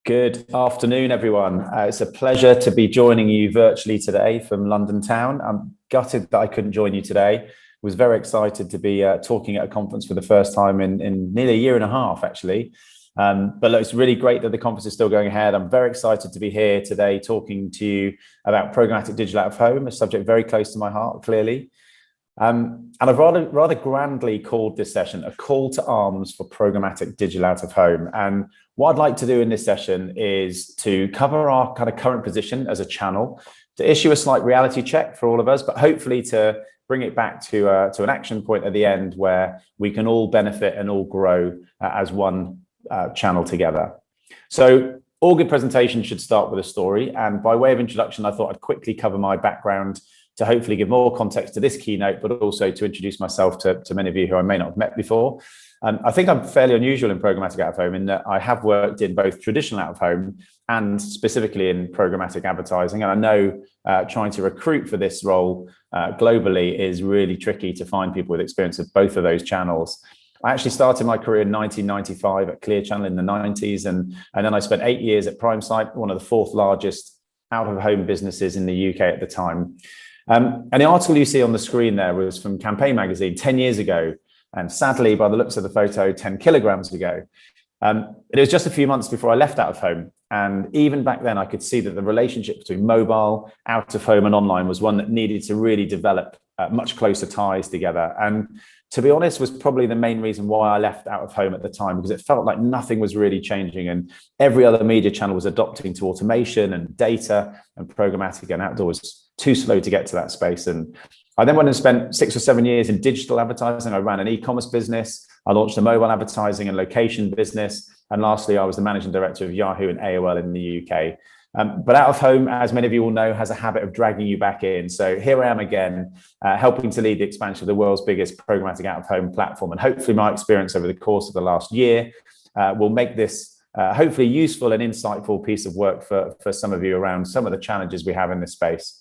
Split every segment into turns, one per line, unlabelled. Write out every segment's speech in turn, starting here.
Good afternoon, everyone. It's a pleasure to be joining you virtually today from London town. I'm gutted that I couldn't join you today. Was very excited to be talking at a conference for the first time in nearly a year and a half, actually. But look, it's really great that the conference is still going ahead. I'm very excited to be here today talking to you about programmatic digital out of home, a subject very close to my heart, clearly. And I've rather grandly called this session a call to arms for programmatic digital out of home. And what I'd like to do in this session is to cover our kind of current position as a channel, to issue a slight reality check for all of us, but hopefully to bring it back to an action point at the end where we can all benefit and all grow as one channel together. So all good presentations should start with a story. And by way of introduction, I thought I'd quickly cover my background to hopefully give more context to this keynote, but also to introduce myself to many of you who I may not have met before. I think I'm fairly unusual in programmatic out of home in that I have worked in both traditional out of home and specifically in programmatic advertising. And I know trying to recruit for this role globally is really tricky to find people with experience of both of those channels. I actually started my career in 1995 at Clear Channel in the 90s. And then I spent 8 years at PrimeSite, one of the fourth largest out of home businesses in the UK at the time. And the article you see on the screen there was from Campaign magazine 10 years ago. And sadly, by the looks of the photo, 10 kilograms ago. It was just a few months before I left out of home. And even back then, I could see that the relationship between mobile, out of home and online was one that needed to really develop much closer ties together. And to be honest, was probably the main reason why I left out of home at the time, because it felt like nothing was really changing. And every other media channel was adopting to automation and data, and programmatic and outdoor was too slow to get to that space. And I then went and spent 6 or 7 years in digital advertising. I ran an e-commerce business. I launched a mobile advertising and location business. And lastly, I was the managing director of Yahoo and AOL in the UK. But out of home, as many of you all know, has a habit of dragging you back in. So here I am again, helping to lead the expansion of the world's biggest programmatic out of home platform. And hopefully my experience over the course of the last year will make this hopefully useful and insightful piece of work for some of you around some of the challenges we have in this space.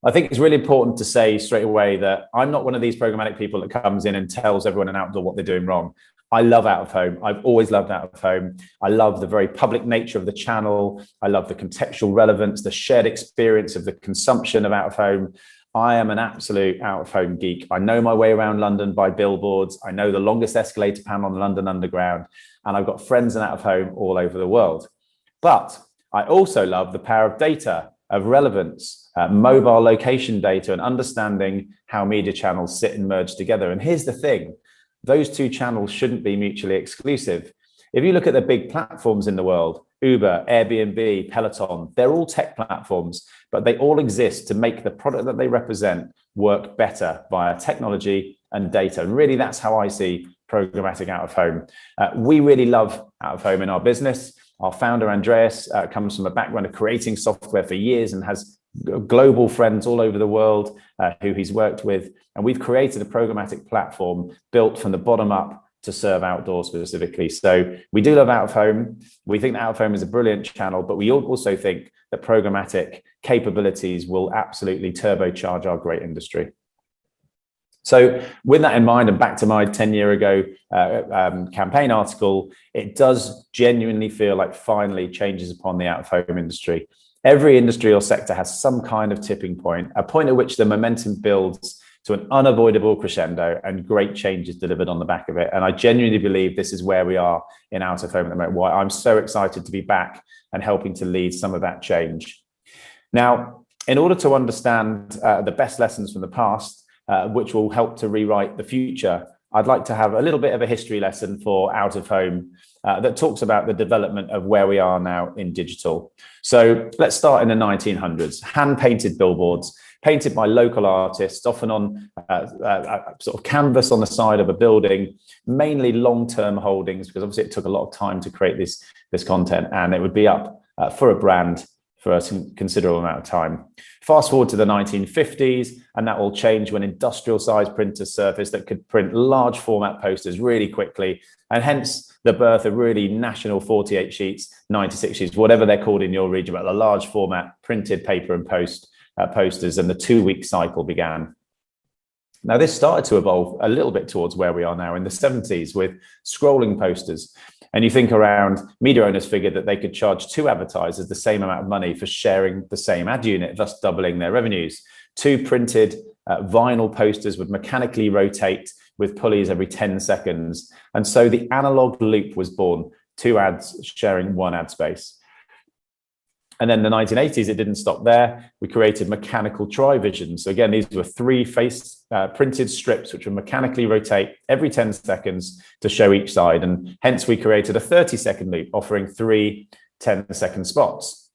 I think it's really important to say straight away that I'm not one of these programmatic people that comes in and tells everyone in outdoor what they're doing wrong. I love out of home. I've always loved out of home. I love the very public nature of the channel. I love the contextual relevance, the shared experience of the consumption of out of home. I am an absolute out of home geek. I know my way around London by billboards. I know the longest escalator panel on the London Underground, and I've got friends in out of home all over the world. But I also love the power of data, of relevance, mobile location data, and understanding how media channels sit and merge together. And here's the thing, those two channels shouldn't be mutually exclusive. If you look at the big platforms in the world, Uber, Airbnb, Peloton, they're all tech platforms, but they all exist to make the product that they represent work better via technology and data. And really, that's how I see programmatic out of home. We really love out of home in our business. Our founder, Andreas, comes from a background of creating software for years and has global friends all over the world who he's worked with. And we've created a programmatic platform built from the bottom up to serve outdoors specifically. So we do love out of home. We think that out of home is a brilliant channel, but we also think that programmatic capabilities will absolutely turbocharge our great industry. So with that in mind, and back to my 10-year ago campaign article, it does genuinely feel like finally changes upon the out-of-home industry. Every industry or sector has some kind of tipping point, a point at which the momentum builds to an unavoidable crescendo and great change is delivered on the back of it. And I genuinely believe this is where we are in out-of-home at the moment, why I'm so excited to be back and helping to lead some of that change. Now, in order to understand the best lessons from the past, which will help to rewrite the future, I'd like to have a little bit of a history lesson for out of home that talks about the development of where we are now in digital. So let's start in the 1900s, hand-painted billboards, painted by local artists, often on sort of canvas on the side of a building, mainly long-term holdings, because obviously it took a lot of time to create this content, and it would be up for a brand for a considerable amount of time. Fast forward to the 1950s, and that all changed when industrial size printers surfaced that could print large format posters really quickly, and hence the birth of really national 48 sheets, 96 sheets, whatever they're called in your region, but the large format printed paper and posters, and the 2-week cycle began. Now, this started to evolve a little bit towards where we are now in the 70s with scrolling posters. And you think around, media owners figured that they could charge 2 advertisers the same amount of money for sharing the same ad unit, thus doubling their revenues. 2 printed vinyl posters would mechanically rotate with pulleys every 10 seconds. And so the analog loop was born, 2 ads sharing 1 ad space. And then in the 1980s, it didn't stop there. We created mechanical tri-vision. So again, these were 3 face printed strips, which would mechanically rotate every 10 seconds to show each side. And hence we created a 30-second loop, offering 3 10-second spots.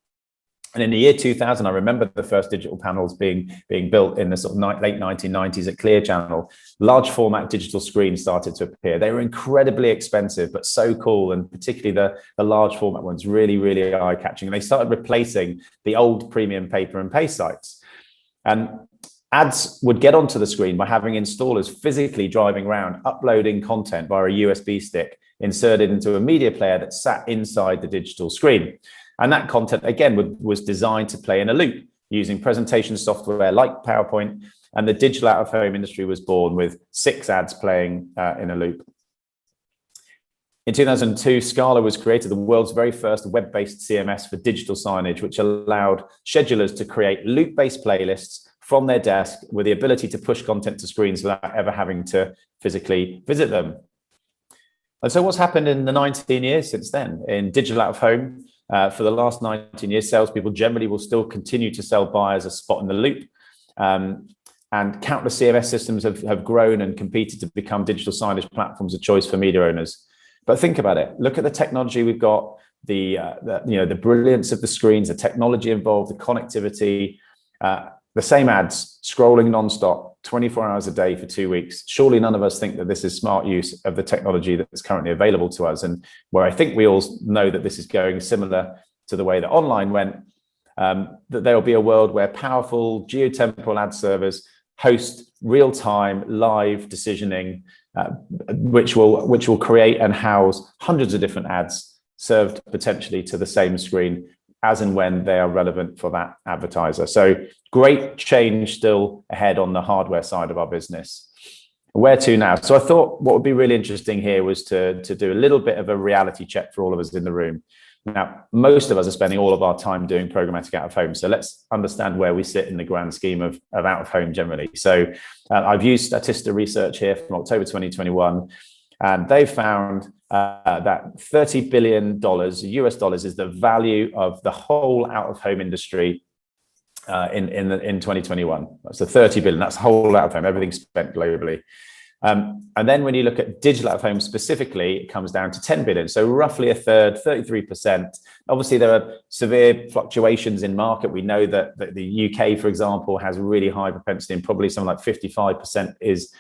And in the year 2000, I remember the first digital panels being built in the sort of late 1990s at Clear Channel. Large format digital screens started to appear. They were incredibly expensive, but so cool. And particularly the large format ones, really, really eye-catching. And they started replacing the old premium paper and paste sites. And ads would get onto the screen by having installers physically driving around, uploading content via a USB stick inserted into a media player that sat inside the digital screen. And that content, again, was designed to play in a loop using presentation software like PowerPoint. And the digital out-of-home industry was born with 6 ads playing in a loop. In 2002, Scala was created, the world's very first web-based CMS for digital signage, which allowed schedulers to create loop-based playlists from their desk with the ability to push content to screens without ever having to physically visit them. And so what's happened in the 19 years since then in digital out-of-home? For the last 19 years, salespeople generally will still continue to sell buyers a spot in the loop. And countless CMS systems have grown and competed to become digital signage platforms of choice for media owners. But think about it. Look at the technology we've got, the brilliance of the screens, the technology involved, the connectivity, the same ads scrolling nonstop, 24 hours a day for 2 weeks. Surely none of us think that this is smart use of the technology that's currently available to us. And where I think we all know that this is going similar to the way that online went, that there will be a world where powerful geotemporal ad servers host real-time live decisioning, which will create and house hundreds of different ads served potentially to the same screen as and when they are relevant for that advertiser. So great change still ahead on the hardware side of our business. Where to now? So I thought what would be really interesting here was to do a little bit of a reality check for all of us in the room. Now, most of us are spending all of our time doing programmatic out of home. So let's understand where we sit in the grand scheme of out of home generally. So I've used Statista research here from October 2021, and they found that $30 billion US dollars is the value of the whole out of home industry in 2021. That's the 30 billion. That's whole out of home. Everything spent globally. And then when you look at digital out of home specifically, it comes down to 10 billion. So roughly a third, 33%. Obviously, there are severe fluctuations in market. We know that the UK, for example, has a really high propensity, and probably something like 55% is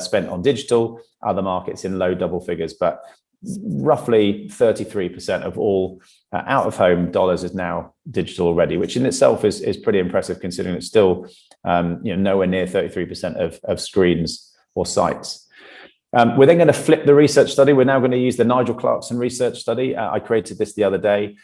spent on digital. Other markets in low double figures, but roughly 33% of all out of home dollars is now digital already, which in itself is pretty impressive considering it's still nowhere near 33% of screens or sites. We're then going to flip the research study. We're now going to use the Nigel Clarkson research study. I created this the other day.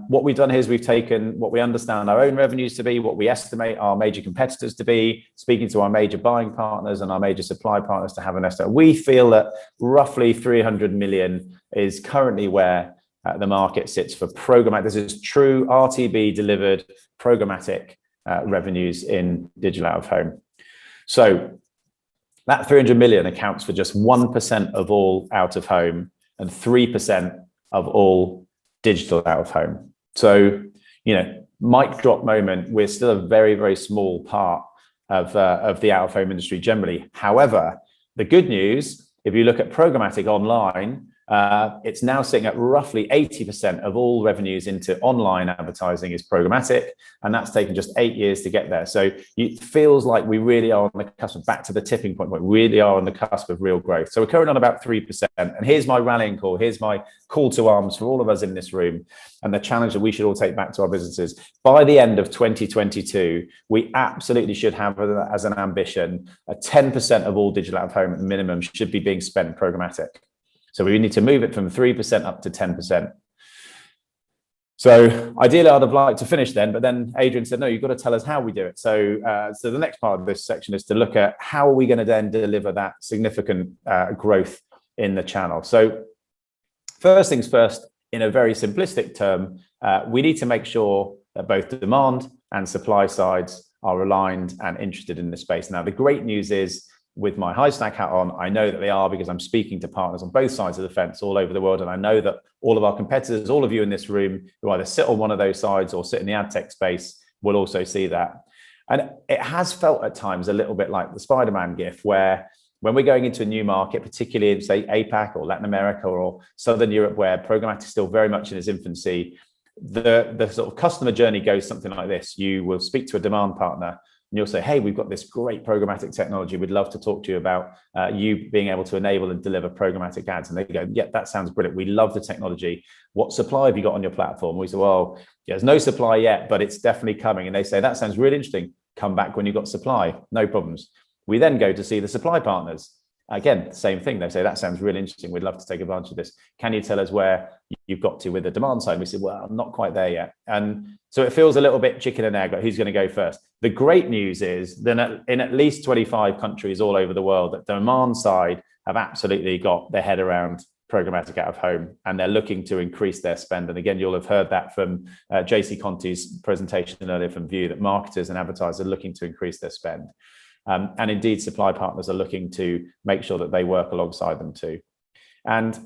What we've done here is we've taken what we understand our own revenues to be, what we estimate our major competitors to be, speaking to our major buying partners and our major supply partners to have an estimate. We feel that roughly 300 million is currently where the market sits for programmatic. This is true RTB delivered programmatic revenues in digital out of home. So that 300 million accounts for just 1% of all out of home and 3% of all digital out of home. So, mic drop moment, we're still a very, very small part of the out of home industry generally. However, the good news, if you look at programmatic online, it's now sitting at roughly 80% of all revenues into online advertising is programmatic, and that's taken just 8 years to get there. So it feels like we really are on the cusp, back to the tipping point, we really are on the cusp of real growth. So we're currently on about 3%. And here's my rallying call. Here's my call to arms for all of us in this room, and the challenge that we should all take back to our businesses. By the end of 2022, we absolutely should have as an ambition, 10% of all digital out of home at the minimum should be being spent programmatic. So we need to move it from 3% up to 10%. So ideally, I'd have liked to finish then, but then Adrian said, no, you've got to tell us how we do it. So the next part of this section is to look at how are we going to then deliver that significant growth in the channel. So First things first, in a very simplistic term, we need to make sure that both the demand and supply sides are aligned and interested in this space. Now, the great news is, with my Hivestack hat on, I know that they are, because I'm speaking to partners on both sides of the fence all over the world. And I know that all of our competitors, all of you in this room who either sit on one of those sides or sit in the ad tech space, will also see that. And it has felt at times a little bit like the Spider-Man gif, where when we're going into a new market, particularly in, say, APAC or Latin America or Southern Europe, where programmatic is still very much in its infancy, the sort of customer journey goes something like this. You will speak to a demand partner and you'll say, hey, we've got this great programmatic technology. We'd love to talk to you about you being able to enable and deliver programmatic ads. And they go, yeah, that sounds brilliant. We love the technology. What supply have you got on your platform? We say, well, yeah, there's no supply yet, but it's definitely coming. And they say, that sounds really interesting. Come back when you've got supply. No problems. We then go to see the supply partners. Again, same thing. They say, that sounds really interesting. We'd love to take advantage of this. Can you tell us where you've got to with the demand side? We said, well, I'm not quite there yet. And so it feels a little bit chicken and egg, like who's going to go first? The great news is that in at least 25 countries all over the world, that the demand side have absolutely got their head around programmatic out of home, and they're looking to increase their spend. And again, you'll have heard that from JC Conti's presentation earlier from View, that marketers and advertisers are looking to increase their spend. And indeed, supply partners are looking to make sure that they work alongside them too. And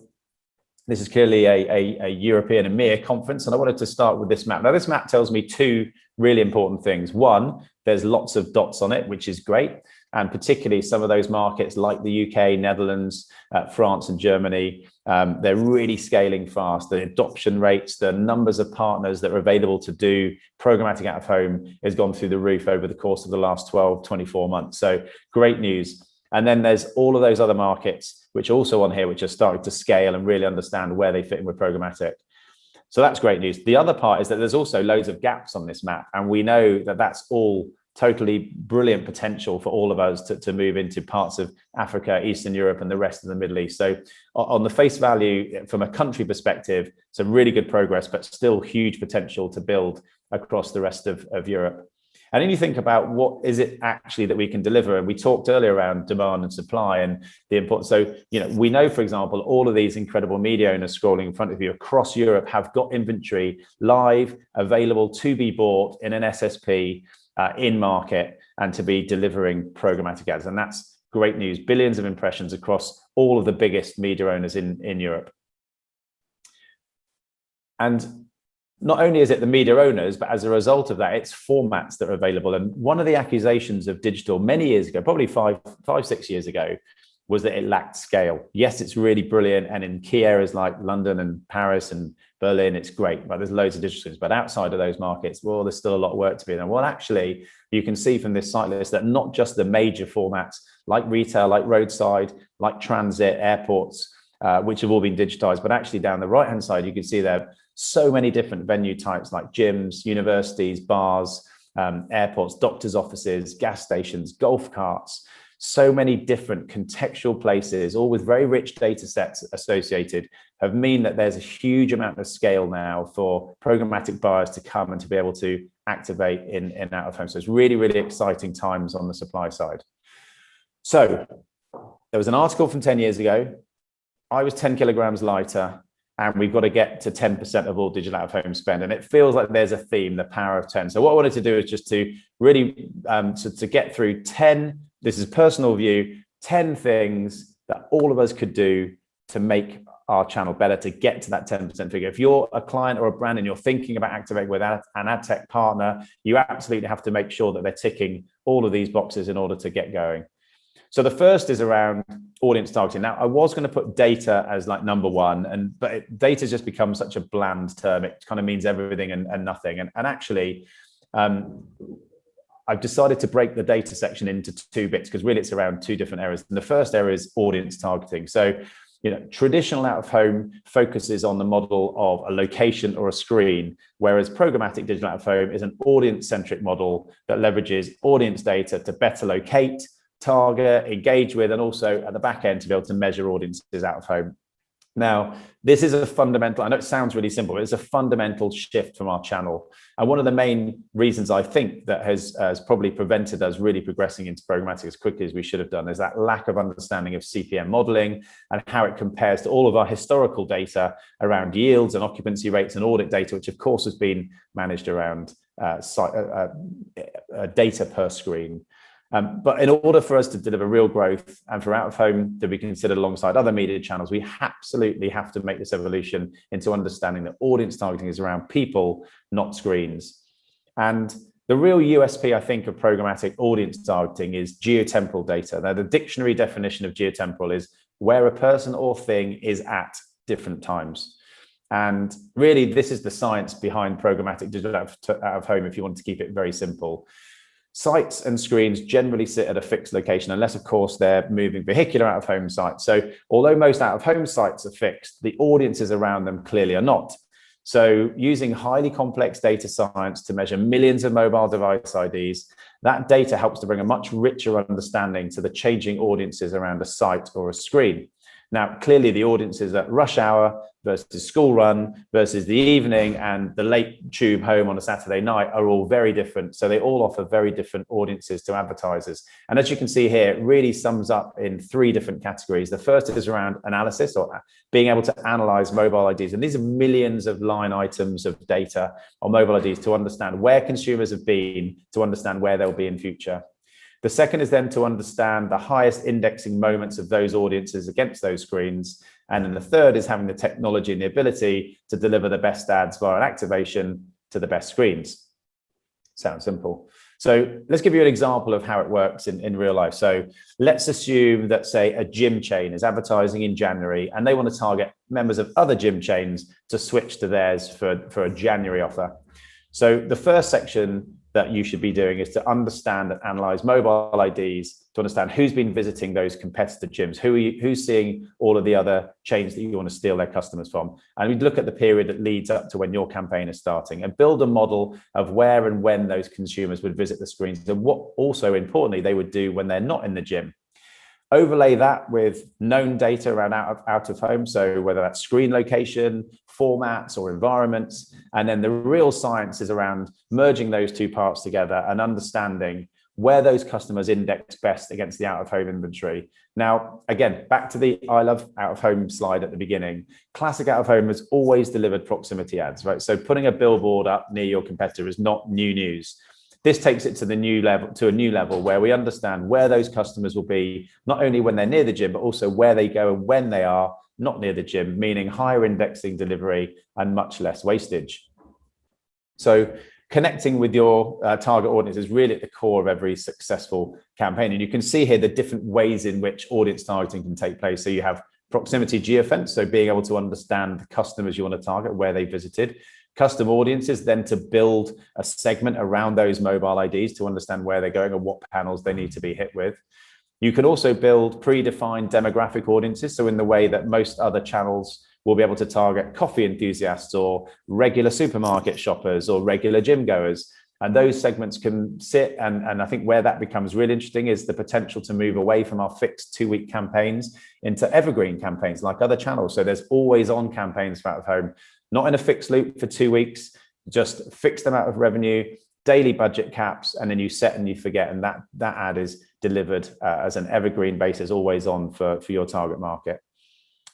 this is clearly a European EMEA conference, and I wanted to start with this map. Now, this map tells me two really important things. One, there's lots of dots on it, which is great. And particularly some of those markets like the UK, Netherlands, France and Germany, they're really scaling fast. The adoption rates, the numbers of partners that are available to do programmatic out of home has gone through the roof over the course of the last 12, 24 months. So great news. And then there's all of those other markets, which are also on here, which are starting to scale and really understand where they fit in with programmatic. So that's great news. The other part is that there's also loads of gaps on this map. And we know that that's all totally brilliant potential for all of us to move into parts of Africa, Eastern Europe, and the rest of the Middle East. So on the face value, from a country perspective, some really good progress, but still huge potential to build across the rest of Europe. And then you think about what is it actually that we can deliver? And we talked earlier around demand and supply and the importance. So, we know, for example, all of these incredible media owners scrolling in front of you across Europe have got inventory live, available to be bought in an SSP in market and to be delivering programmatic ads. And that's great news. Billions of impressions across all of the biggest media owners in Europe. And not only is it the media owners, but as a result of that, it's formats that are available. And one of the accusations of digital many years ago, probably 6 years ago, was that it lacked scale. Yes, it's really brilliant. And in key areas like London and Paris and Berlin, it's great, but there's loads of digital screens. But outside of those markets, well, there's still a lot of work to be done. Well, actually, you can see from this site list that not just the major formats like retail, like roadside, like transit, airports, which have all been digitized, but actually down the right-hand side, you can see there are so many different venue types like gyms, universities, bars, airports, doctors' offices, gas stations, golf carts, so many different contextual places, all with very rich data sets associated, have mean that there's a huge amount of scale now for programmatic buyers to come and to be able to activate in out of home. So it's really, really exciting times on the supply side. So there was an article from 10 years ago. I was 10 kilograms lighter, and we've got to get to 10% of all digital out of home spend. And it feels like there's a theme, the power of 10. So what I wanted to do is just to really, to get through 10, this is personal view, 10 things that all of us could do to make our channel better, to get to that 10% figure. If you're a client or a brand and you're thinking about activating with an ad tech partner, you absolutely have to make sure that they're ticking all of these boxes in order to get going. So the first is around audience targeting. Now, I was going to put data as like number one, but data just becomes such a bland term. It kind of means everything and nothing. And actually, I've decided to break the data section into two bits, because really it's around two different areas. And the first area is audience targeting. So, traditional out of home focuses on the model of a location or a screen, whereas programmatic digital out of home is an audience centric model that leverages audience data to better locate, target, engage with, and also at the back end to be able to measure audiences out of home. Now, this is a fundamental, I know it sounds really simple, but it's a fundamental shift from our channel. And one of the main reasons I think that has probably prevented us really progressing into programmatic as quickly as we should have done is that lack of understanding of CPM modeling and how it compares to all of our historical data around yields and occupancy rates and audit data, which of course has been managed around data per screen. But in order for us to deliver real growth and for out-of-home to be considered alongside other media channels, we absolutely have to make this evolution into understanding that audience targeting is around people, not screens. And the real USP, I think, of programmatic audience targeting is geotemporal data. Now, the dictionary definition of geotemporal is where a person or thing is at different times. And really, this is the science behind programmatic digital out-of-home, if you want to keep it very simple. Sites and screens generally sit at a fixed location, unless, of course, they're moving vehicular out-of-home sites. So although most out-of-home sites are fixed, the audiences around them clearly are not. So using highly complex data science to measure millions of mobile device IDs, that data helps to bring a much richer understanding to the changing audiences around a site or a screen. Now, clearly the audiences at rush hour versus school run versus the evening and the late tube home on a Saturday night are all very different. So they all offer very different audiences to advertisers. And as you can see here, it really sums up in 3 different categories. The first is around analysis, or being able to analyze mobile IDs. And these are millions of line items of data on mobile IDs to understand where consumers have been, to understand where they'll be in future. The second is then to understand the highest indexing moments of those audiences against those screens. And then the third is having the technology and the ability to deliver the best ads via an activation to the best screens. Sounds simple. So let's give you an example of how it works in real life. So let's assume that, say, a gym chain is advertising in January and they want to target members of other gym chains to switch to theirs for a January offer. So the first section that you should be doing is to understand and analyze mobile IDs to understand who's been visiting those competitor gyms, who's seeing all of the other chains that you want to steal their customers from. And we'd look at the period that leads up to when your campaign is starting and build a model of where and when those consumers would visit the screens and what also importantly they would do when they're not in the gym. Overlay that with known data around out of home, so whether that's screen location, formats or environments, and then the real science is around merging those 2 parts together and understanding where those customers index best against the out-of-home inventory. Now, again, back to the I love out-of-home slide at the beginning. Classic out-of-home has always delivered proximity ads, right? So putting a billboard up near your competitor is not new news. This takes it to a new level where we understand where those customers will be, not only when they're near the gym, but also where they go and when they are not near the gym, meaning higher indexing delivery and much less wastage. So connecting with your target audience is really at the core of every successful campaign. And you can see here the different ways in which audience targeting can take place. So you have proximity geofence, so being able to understand the customers you want to target, where they visited. Custom audiences, then to build a segment around those mobile IDs to understand where they're going and what panels they need to be hit with. You can also build predefined demographic audiences. So in the way that most other channels will be able to target coffee enthusiasts or regular supermarket shoppers or regular gym goers. And those segments can sit, and I think where that becomes really interesting is the potential to move away from our fixed 2-week campaigns into evergreen campaigns like other channels. So there's always on campaigns for out of home, not in a fixed loop for 2 weeks, just fixed amount of revenue, daily budget caps, and then you set and you forget. And that ad is delivered as an evergreen basis, always on for your target market.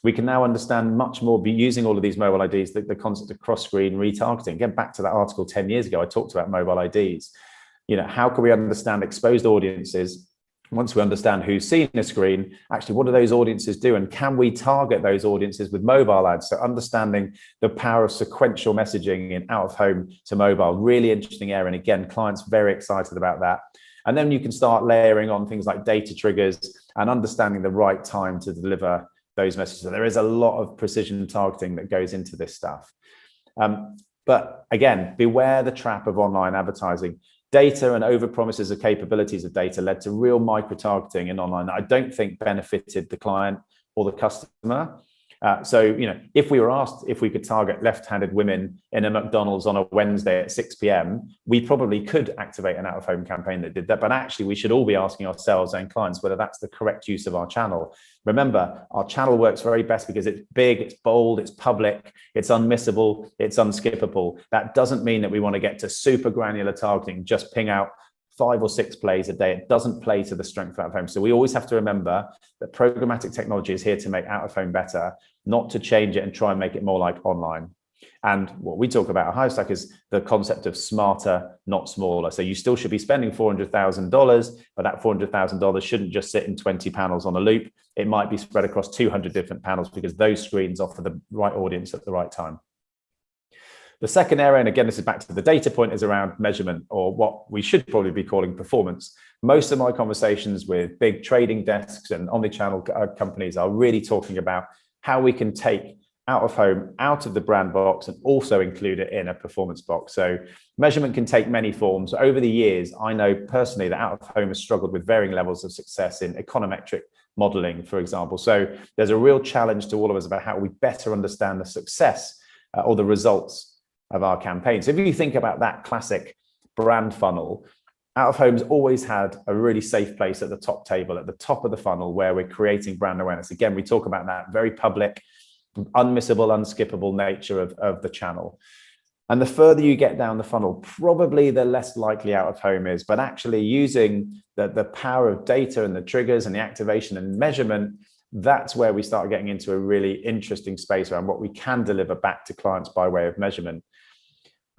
We can now understand much more using all of these mobile IDs, the concept of cross-screen retargeting. Again, back to that article 10 years ago, I talked about mobile IDs. How can we understand exposed audiences? Once we understand who's seen a screen, actually, what do those audiences do? And can we target those audiences with mobile ads? So understanding the power of sequential messaging in out of home to mobile, really interesting area. And again, clients very excited about that. And then you can start layering on things like data triggers and understanding the right time to deliver those messages. So there is a lot of precision targeting that goes into this stuff. But again, beware the trap of online advertising. Data and overpromises of capabilities of data led to real micro-targeting in online that I don't think benefited the client or the customer. So, if we were asked if we could target left-handed women in a McDonald's on a Wednesday at 6 p.m., we probably could activate an out-of-home campaign that did that. But actually, we should all be asking ourselves and clients whether that's the correct use of our channel. Remember, our channel works very best because it's big, it's bold, it's public, it's unmissable, it's unskippable. That doesn't mean that we want to get to super granular targeting, just ping out 5 or 6 plays a day. It doesn't play to the strength of out-of-home. So we always have to remember that programmatic technology is here to make out-of-home better, not to change it and try and make it more like online. And what we talk about at Hivestack is the concept of smarter, not smaller. So you still should be spending $400,000, but that $400,000 shouldn't just sit in 20 panels on a loop. It might be spread across 200 different panels because those screens offer the right audience at the right time. The second area, and again, this is back to the data point, is around measurement, or what we should probably be calling performance. Most of my conversations with big trading desks and omnichannel companies are really talking about how we can take out of home out of the brand box and also include it in a performance box. So measurement can take many forms. Over the years, I know personally that out of home has struggled with varying levels of success in econometric modeling, for example. So there's a real challenge to all of us about how we better understand the success or the results of our campaigns. So if you think about that classic brand funnel, out of home's always had a really safe place at the top table, at the top of the funnel, where we're creating brand awareness. Again, we talk about that very public, unmissable, unskippable nature of the channel. And the further you get down the funnel, probably the less likely out of home is. But actually using the power of data and the triggers and the activation and measurement, that's where we start getting into a really interesting space around what we can deliver back to clients by way of measurement.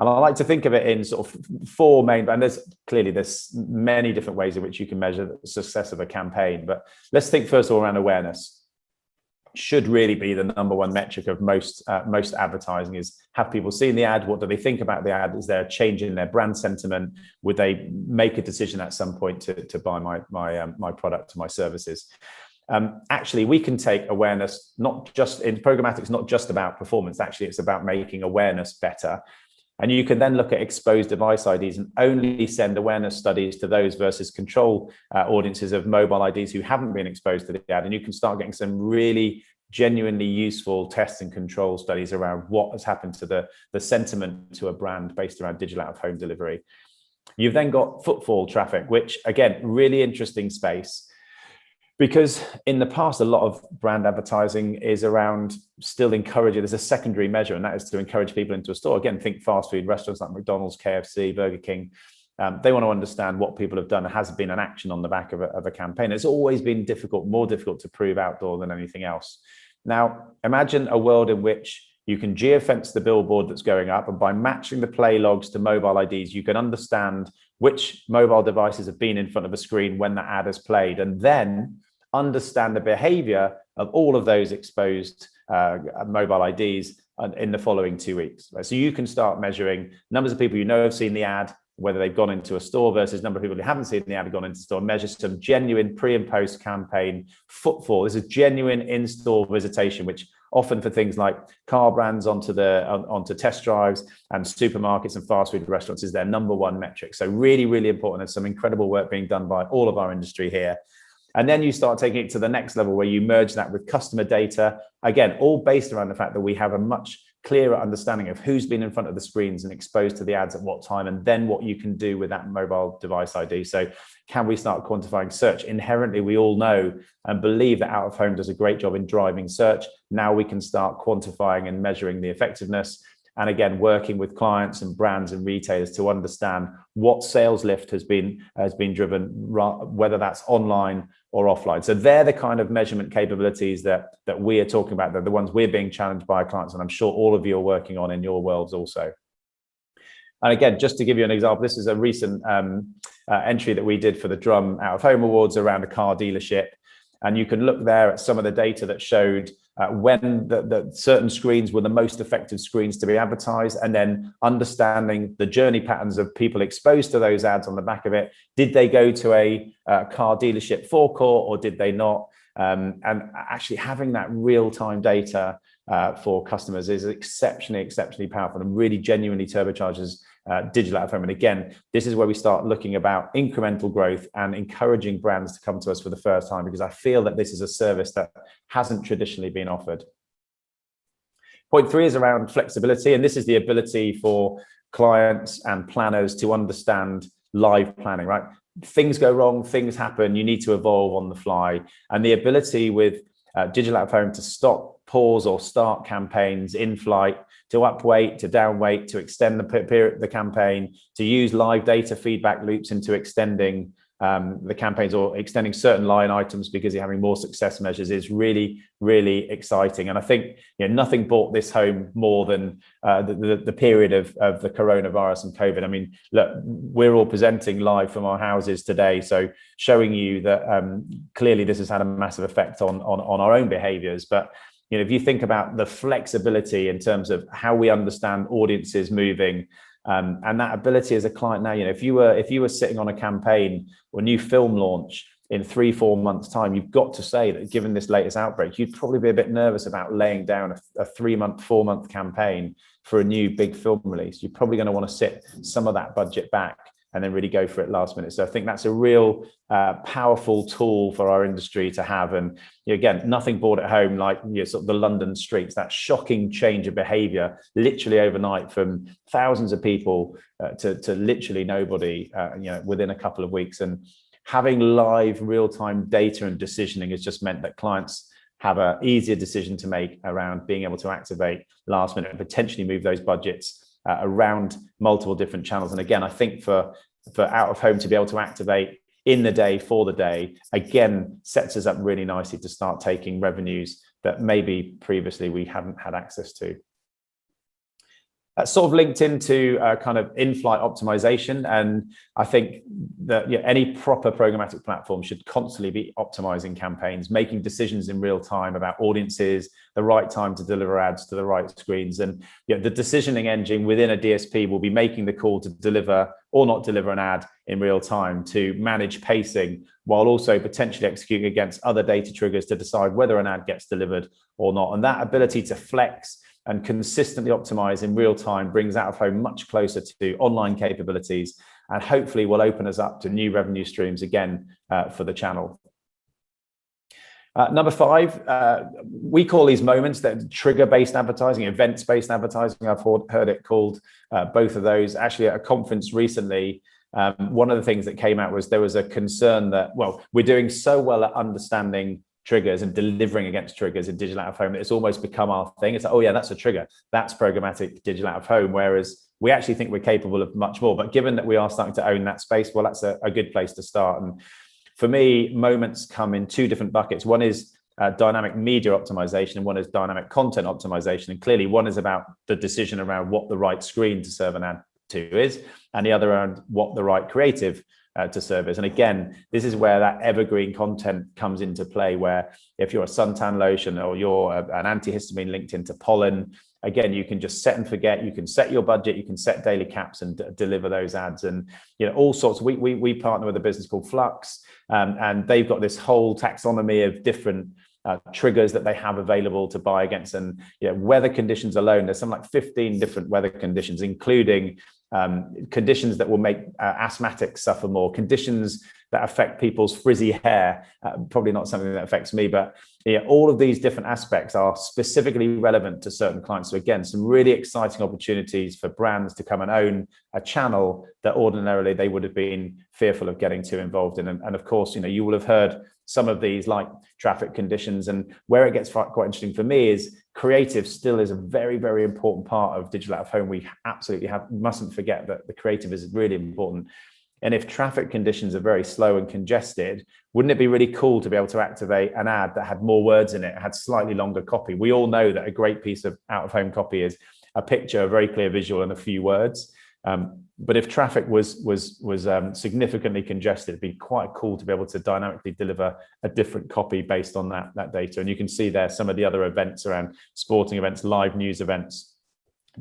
And I like to think of it in sort of 4 main, and there's many different ways in which you can measure the success of a campaign. But let's think first of all around awareness. Should really be the #1 metric of most advertising is, have people seen the ad? What do they think about the ad? Is there a change in their brand sentiment? Would they make a decision at some point to buy my product or my services? Actually, we can take awareness, not just in programmatic, it's not just about performance. Actually, it's about making awareness better. And you can then look at exposed device IDs and only send awareness studies to those versus control audiences of mobile IDs who haven't been exposed to the ad. And you can start getting some really genuinely useful test and control studies around what has happened to the sentiment to a brand based around digital out-of-home delivery. You've then got footfall traffic, which again, really interesting space. Because in the past, a lot of brand advertising is around still encouraging, there's a secondary measure, and that is to encourage people into a store. Again, think fast food restaurants like McDonald's, KFC, Burger King. They want to understand what people have done. It has been an action on the back of a campaign. It's always been more difficult to prove outdoor than anything else. Now, imagine a world in which you can geofence the billboard that's going up, and by matching the play logs to mobile IDs, you can understand which mobile devices have been in front of a screen when the ad has played, and then understand the behavior of all of those exposed mobile IDs in the following 2 weeks. So you can start measuring numbers of people you know have seen the ad, whether they've gone into a store versus number of people who haven't seen the ad have gone into the store, measure some genuine pre and post campaign footfall. This is genuine in-store visitation, which often for things like car brands onto test drives and supermarkets and fast food restaurants is their #1 metric. So really, really important. There's some incredible work being done by all of our industry here. And then you start taking it to the next level where you merge that with customer data, again, all based around the fact that we have a much clearer understanding of who's been in front of the screens and exposed to the ads at what time, and then what you can do with that mobile device ID. So can we start quantifying search? Inherently, we all know and believe that out of home does a great job in driving search. Now we can start quantifying and measuring the effectiveness. And again, working with clients and brands and retailers to understand what sales lift has been driven, whether that's online or offline. So they're the kind of measurement capabilities that we are talking about. They're the ones we're being challenged by our clients, and I'm sure all of you are working on in your worlds also. And again, just to give you an example, this is a recent entry that we did for the Drum Out of Home Awards around a car dealership. And you can look there at some of the data that showed when the certain screens were the most effective screens to be advertised, and then understanding the journey patterns of people exposed to those ads on the back of it. Did they go to a car dealership forecourt or did they not? And actually having that real-time data for customers is exceptionally powerful and really genuinely turbocharges digital out of home. And again, this is where we start looking about incremental growth and encouraging brands to come to us for the first time, because I feel that this is a service that hasn't traditionally been offered. Point 3 is around flexibility, and this is the ability for clients and planners to understand live planning, right? Things go wrong, things happen, you need to evolve on the fly. And the ability with digital out of home to stop, pause, or start campaigns in flight, to upweight, to downweight, to extend the campaign, to use live data feedback loops into extending the campaigns or extending certain line items because you're having more success measures is really, really exciting. And I think nothing brought this home more than the period of the coronavirus and COVID. I mean, look, we're all presenting live from our houses today, so showing you that clearly this has had a massive effect on our own behaviors. But if you think about the flexibility in terms of how we understand audiences moving, and that ability as a client now, if you were sitting on a campaign or new film launch in 3-4 months' time, you've got to say that given this latest outbreak, you'd probably be a bit nervous about laying down a 3-month, 4-month campaign for a new big film release. You're probably going to want to sit some of that budget back and then really go for it last minute. So I think that's a real powerful tool for our industry to have. And again, nothing brought it home like sort of the London streets, that shocking change of behavior literally overnight from thousands of people to literally nobody within a couple of weeks. And having live real-time data and decisioning has just meant that clients have an easier decision to make around being able to activate last minute and potentially move those budgets around multiple different channels. And again, I think for out of home to be able to activate in the day for the day, again, sets us up really nicely to start taking revenues that maybe previously we hadn't had access to. That's sort of linked into kind of in-flight optimization. And I think that any proper programmatic platform should constantly be optimizing campaigns, making decisions in real time about audiences, the right time to deliver ads to the right screens. And the decisioning engine within a DSP will be making the call to deliver or not deliver an ad in real time, to manage pacing, while also potentially executing against other data triggers to decide whether an ad gets delivered or not. And that ability to flex and consistently optimize in real time brings out of home much closer to online capabilities, and hopefully will open us up to new revenue streams again for the channel. Number 5, we call these moments that trigger-based advertising, events-based advertising. I've heard it called both of those. Actually, at a conference recently, one of the things that came out was there was a concern that, well, we're doing so well at understanding triggers and delivering against triggers in digital out of home that it's almost become our thing. It's like, oh yeah, that's a trigger, that's programmatic digital out of home, whereas we actually think we're capable of much more. But given that we are starting to own that space, well, that's a good place to start. And for me, moments come in 2 different buckets. One is dynamic media optimization, and one is dynamic content optimization. And clearly one is about the decision around what the right screen to serve an ad to is, and the other around what the right creative to service. And again, this is where that evergreen content comes into play, where if you're a suntan lotion or you're an antihistamine linked into pollen, again, you can just set and forget, you can set your budget, you can set daily caps and deliver those ads. And all sorts. We partner with a business called Flux, and they've got this whole taxonomy of different triggers that they have available to buy against. And weather conditions alone, there's something like 15 different weather conditions, including conditions that will make asthmatics suffer more, conditions that affect people's frizzy hair, probably not something that affects me, but all of these different aspects are specifically relevant to certain clients. So again, some really exciting opportunities for brands to come and own a channel that ordinarily they would have been fearful of getting too involved in. And of course, you will have heard some of these like traffic conditions, and where it gets quite interesting for me is creative still is a very, very important part of digital out of home. We absolutely mustn't forget that the creative is really important. And if traffic conditions are very slow and congested, wouldn't it be really cool to be able to activate an ad that had more words in it, had slightly longer copy? We all know that a great piece of out of home copy is a picture, a very clear visual, and a few words. But if traffic was significantly congested, it'd be quite cool to be able to dynamically deliver a different copy based on that data. And you can see there some of the other events around sporting events, live news events,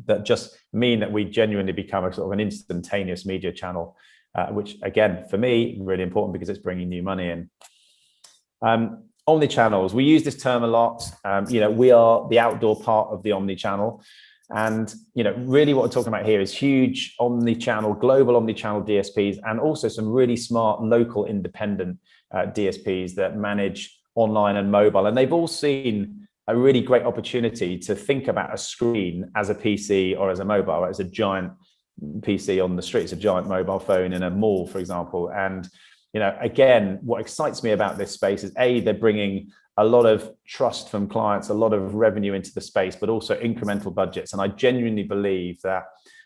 that just mean that we genuinely become a sort of an instantaneous media channel, which again, for me, really important because it's bringing new money in. Omnichannels, we use this term a lot. We are the outdoor part of the omnichannel. And really what we're talking about here is huge omnichannel, global omnichannel DSPs, and also some really smart local independent DSPs that manage online and mobile. And they've all seen a really great opportunity to think about a screen as a PC or as a mobile, as a giant PC on the street, it's a giant mobile phone in a mall, for example. And again, what excites me about this space is they're bringing a lot of trust from clients, a lot of revenue into the space, but also incremental budgets. And I genuinely believe that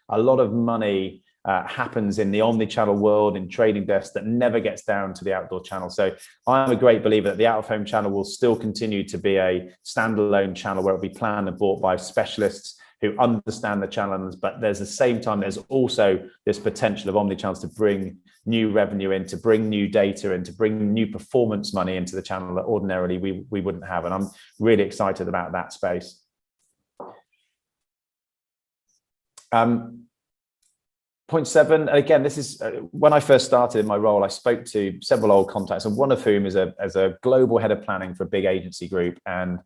a lot of money happens in the omni-channel world, in trading desks, that never gets down to the outdoor channel. So I'm a great believer that the out-of-home channel will still continue to be a standalone channel where it'll be planned and bought by specialists who understand the channels, but there's the same time, there's also this potential of omni-channels to bring new revenue in, to bring new data in, to bring new performance money into the channel that ordinarily we wouldn't have. And I'm really excited about that space. Point 7, again, this is when I first started in my role, I spoke to several old contacts, and one of whom is a global head of planning for a big agency group. And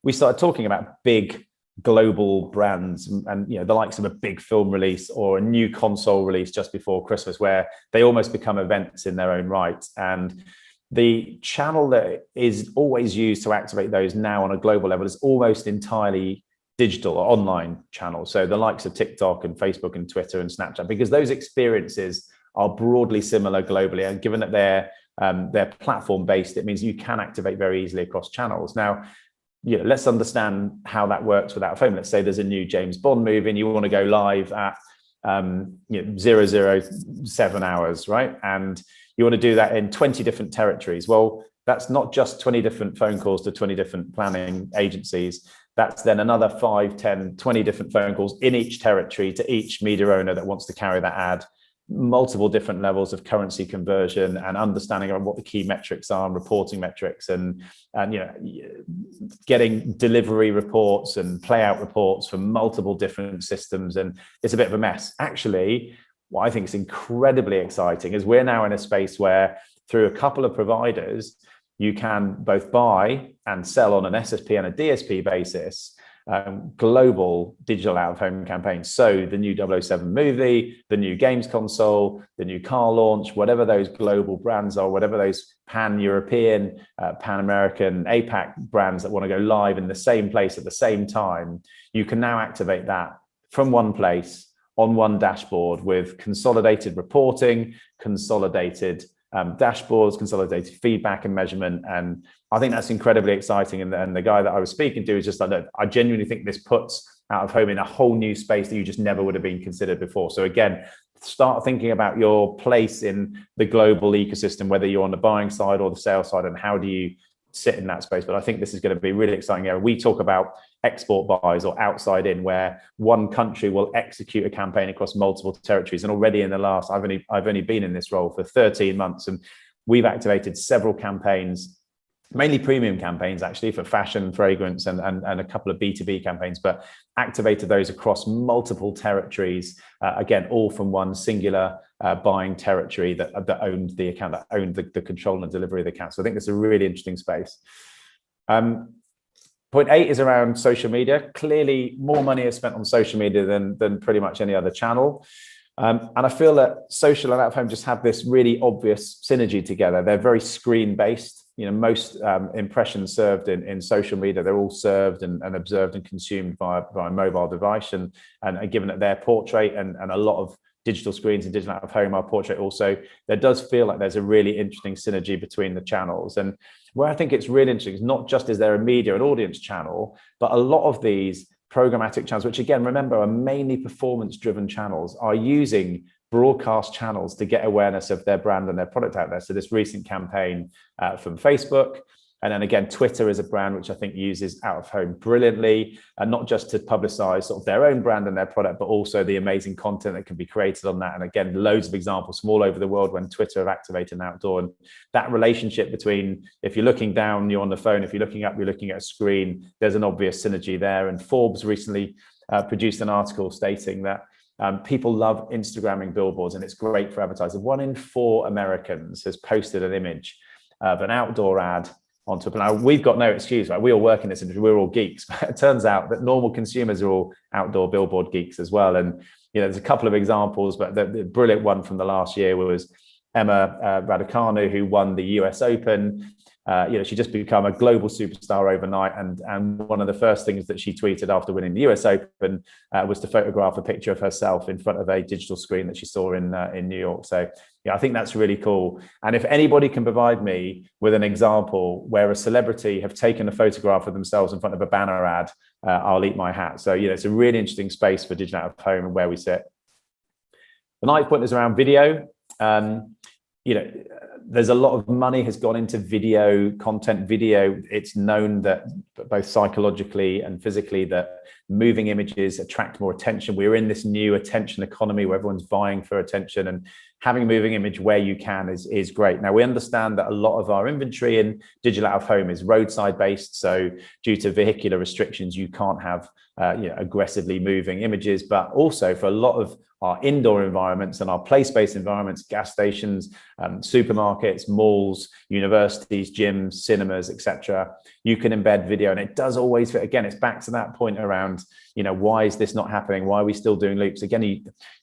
we started talking about big global brands and the likes of a big film release or a new console release just before Christmas, where they almost become events in their own right. And the channel that is always used to activate those now on a global level is almost entirely digital or online channels. So the likes of TikTok and Facebook and Twitter and Snapchat, because those experiences are broadly similar globally. And given that they're platform based, it means you can activate very easily across channels. Now, let's understand how that works without a phone. Let's say there's a new James Bond movie and you want to go live at 007 hours, right? And you want to do that in 20 different territories. Well, that's not just 20 different phone calls to 20 different planning agencies. That's then another 5, 10, 20 different phone calls in each territory to each media owner that wants to carry that ad. Multiple different levels of currency conversion and understanding of what the key metrics are and reporting metrics and getting delivery reports and play out reports from multiple different systems. And it's a bit of a mess. Actually, what I think is incredibly exciting is we're now in a space where through a couple of providers, you can both buy and sell on an SSP and a DSP basis global digital out-of-home campaigns. So the new 007 movie, the new games console, the new car launch, whatever those global brands are, whatever those pan-European, pan-American, APAC brands that want to go live in the same place at the same time, you can now activate that from one place on one dashboard with consolidated reporting, consolidated dashboards, consolidated feedback and measurement. And I think that's incredibly exciting. And the guy that I was speaking to is just like, look, I genuinely think this puts out of home in a whole new space that you just never would have been considered before. So again, start thinking about your place in the global ecosystem, whether you're on the buying side or the sales side, and how do you sit in that space. But I think this is going to be really exciting area. We talk about export buys or outside in, where one country will execute a campaign across multiple territories. And already in the last, I've only been in this role for 13 months, and we've activated several campaigns, mainly premium campaigns actually, for fashion, fragrance, and a couple of B2B campaigns, but activated those across multiple territories, again, all from one singular buying territory that owned the account, that owned the control and delivery of the account. So I think it's a really interesting space. Point 8 is around social media. Clearly, more money is spent on social media than pretty much any other channel. And I feel that social and out-of-home just have this really obvious synergy together. They're very screen-based. Most impressions served in social media, they're all served and observed and consumed by a mobile device. And given that their portrait and a lot of digital screens and digital out-of-home are portrait also, there does feel like there's a really interesting synergy between the channels. And where I think it's really interesting is not just is there a media and audience channel, but a lot of these programmatic channels, which again, remember, are mainly performance-driven channels, are using broadcast channels to get awareness of their brand and their product out there. So this recent campaign from Facebook, and then again, Twitter is a brand which I think uses out-of-home brilliantly, and not just to publicize sort of their own brand and their product, but also the amazing content that can be created on that. And again, loads of examples from all over the world when Twitter have activated an outdoor. And that relationship between, if you're looking down, you're on the phone, if you're looking up, you're looking at a screen, there's an obvious synergy there. And Forbes recently produced an article stating that people love Instagramming billboards, and it's great for advertisers. 1 in 4 Americans has posted an image of an outdoor ad onto a plan. Now, we've got no excuse, right? We all work in this industry, we're all geeks, but it turns out that normal consumers are all outdoor billboard geeks as well. And there's a couple of examples, but the brilliant one from the last year was Emma Raducanu, who won the US Open. She just become a global superstar overnight. And one of the first things that she tweeted after winning the US Open was to photograph a picture of herself in front of a digital screen that she saw in New York. So I think that's really cool. And if anybody can provide me with an example where a celebrity have taken a photograph of themselves in front of a banner ad, I'll eat my hat. So, it's a really interesting space for digital out of home and where we sit. The ninth point is around video. There's a lot of money has gone into video content. It's known that both psychologically and physically that moving images attract more attention. We're in this new attention economy where everyone's vying for attention, and having a moving image where you can is great. Now, we understand that a lot of our inventory in digital out of home is roadside based. So due to vehicular restrictions, you can't have aggressively moving images, but also for a lot of our indoor environments and our place-based environments, gas stations, supermarkets, malls, universities, gyms, cinemas, etc. You can embed video, and it does always fit. Again, it's back to that point around, why is this not happening? Why are we still doing loops? Again,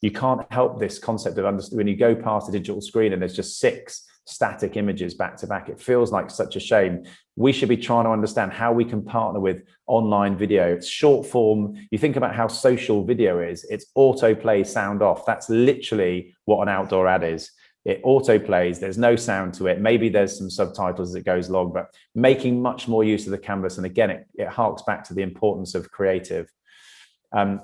you can't help this concept of when you go past a digital screen and there's just 6 static images back to back. It feels like such a shame. We should be trying to understand how we can partner with online video. It's short form. You think about how social video is. It's autoplay, sound off. That's literally what an outdoor ad is. It autoplays. There's no sound to it. Maybe there's some subtitles as it goes along, but making much more use of the canvas. And again, it harks back to the importance of creative. And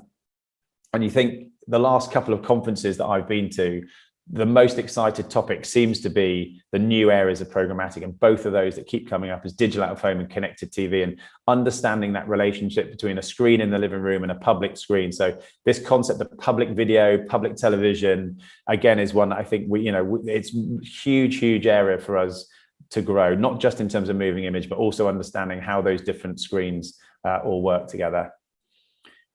you think the last couple of conferences that I've been to, the most excited topic seems to be the new areas of programmatic, and both of those that keep coming up is digital out of home and connected TV, and understanding that relationship between a screen in the living room and a public screen. So this concept of public video, public television, again, is one that I think it's huge area for us to grow, not just in terms of moving image, but also understanding how those different screens all work together.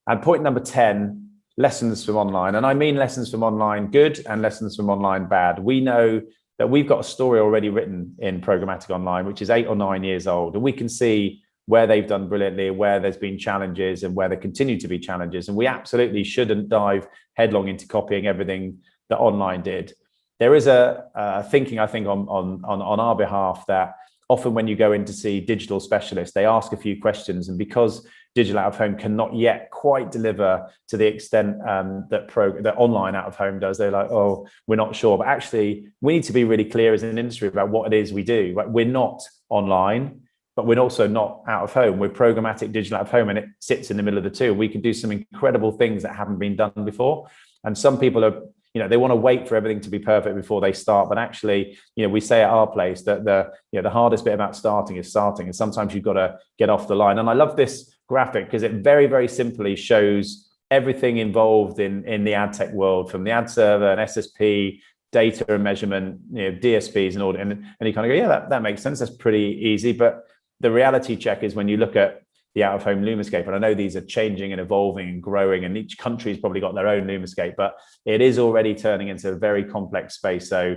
And point number 10, lessons from online. And I mean lessons from online good and lessons from online bad. We know that we've got a story already written in Programmatic Online, which is 8 or 9 years old. And we can see where they've done brilliantly, where there's been challenges and where there continue to be challenges. And we absolutely shouldn't dive headlong into copying everything that online did. There is a thinking, I think, on our behalf that often when you go in to see digital specialists, they ask a few questions. And because digital out of home cannot yet quite deliver to the extent that online out of home does, they're like, oh, we're not sure. But actually, we need to be really clear as an industry about what it is we do. Like, we're not online, but we're also not out of home. We're programmatic digital out of home, and it sits in the middle of the two. We can do some incredible things that haven't been done before. And some people are, they want to wait for everything to be perfect before they start. But actually, we say at our place that the hardest bit about starting is starting. And sometimes you've got to get off the line. And I love this graphic because it very, very simply shows everything involved in the ad tech world, from the ad server and SSP, data and measurement, DSPs and all. And you kind of go, yeah, that makes sense. That's pretty easy. But the reality check is when you look at the out-of-home Lumascape, and I know these are changing and evolving and growing, and each country's probably got their own Lumascape, but it is already turning into a very complex space. So,